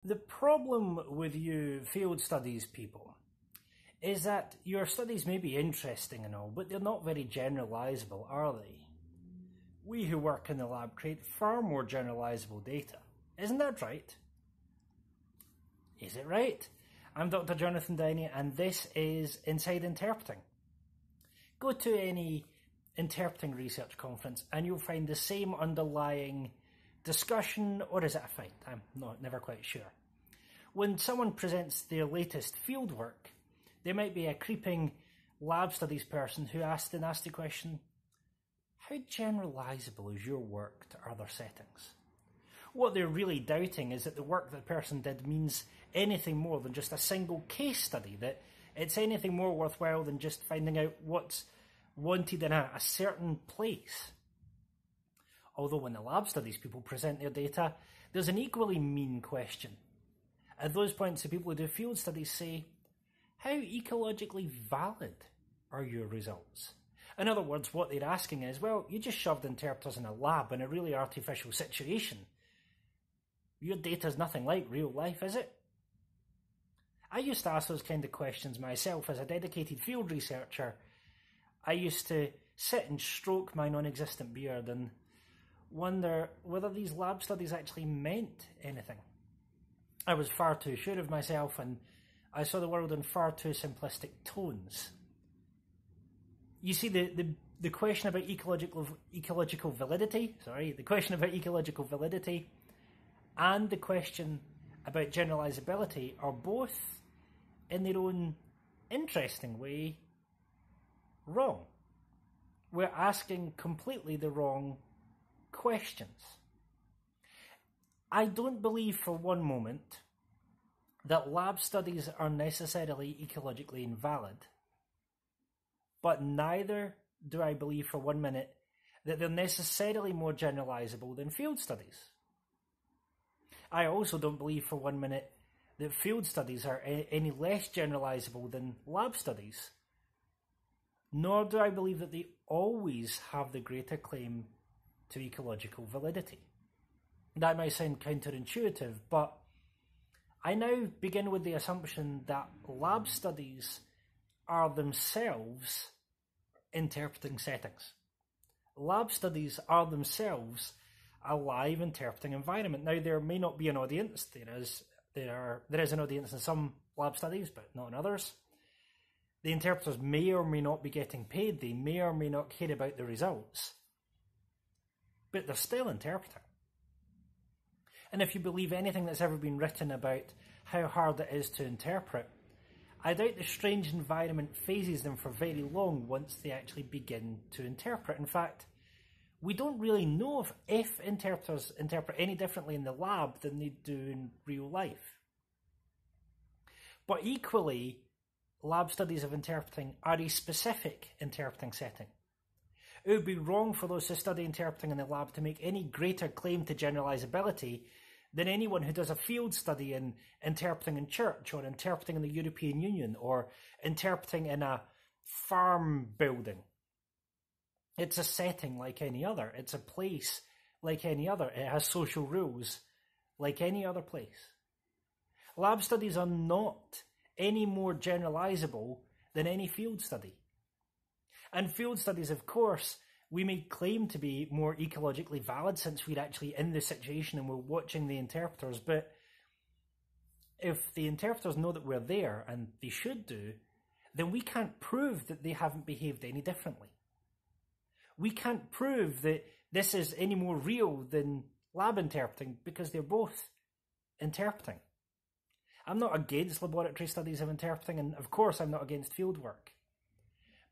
The problem with you field studies people is that your studies may be interesting and all, but they're not very generalisable, are they? We who work in the lab create far more generalisable data. Isn't that right? Is it right? I'm Dr. Jonathan Downey and this is Inside Interpreting. Go to any interpreting research conference and you'll find the same underlying discussion, or is it a fight? I'm never quite sure. When someone presents their latest field work, there might be a creeping lab studies person who asks the nasty question, how generalisable is your work to other settings? What they're really doubting is that the work that the person did means anything more than just a single case study, that it's anything more worthwhile than just finding out what's wanted in a certain place. Although when the lab studies people present their data, there's an equally mean question. At those points, the people who do field studies say, how ecologically valid are your results? In other words, what they're asking is, well, you just shoved interpreters in a lab in a really artificial situation. Your data's nothing like real life, is it? I used to ask those kind of questions myself as a dedicated field researcher. I used to sit and stroke my non-existent beard and wonder whether these lab studies actually meant anything. I was far too sure of myself and I saw the world in far too simplistic tones. You see, the question about ecological validity and the question about generalisability are both, in their own interesting way, wrong. We're asking completely the wrong questions. I don't believe for one moment that lab studies are necessarily ecologically invalid, but neither do I believe for 1 minute that they're necessarily more generalisable than field studies. I also don't believe for 1 minute that field studies are any less generalisable than lab studies, nor do I believe that they always have the greater claim to ecological validity. That might sound counterintuitive, but I now begin with the assumption that lab studies are themselves interpreting settings. Lab studies are themselves a live interpreting environment. Now, there may not be an audience. There is an audience in some lab studies, but not in others. The interpreters may or may not be getting paid. They may or may not care about the results. But they're still interpreting. And if you believe anything that's ever been written about how hard it is to interpret, I doubt the strange environment phases them for very long once they actually begin to interpret. In fact, we don't really know if interpreters interpret any differently in the lab than they do in real life. But equally, lab studies of interpreting are a specific interpreting setting. It would be wrong for those who study interpreting in the lab to make any greater claim to generalisability than anyone who does a field study in interpreting in church or interpreting in the European Union or interpreting in a farm building. It's a setting like any other. It's a place like any other. It has social rules like any other place. Lab studies are not any more generalisable than any field study. And field studies, of course, we may claim to be more ecologically valid since we're actually in the situation and we're watching the interpreters, but if the interpreters know that we're there, and they should do, then we can't prove that they haven't behaved any differently. We can't prove that this is any more real than lab interpreting because they're both interpreting. I'm not against laboratory studies of interpreting, and of course I'm not against field work.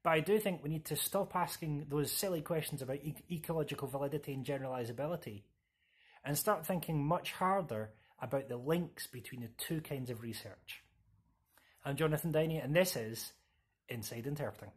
But I do think we need to stop asking those silly questions about ecological validity and generalisability and start thinking much harder about the links between the two kinds of research. I'm Jonathan Downey and this is Inside Interpreting.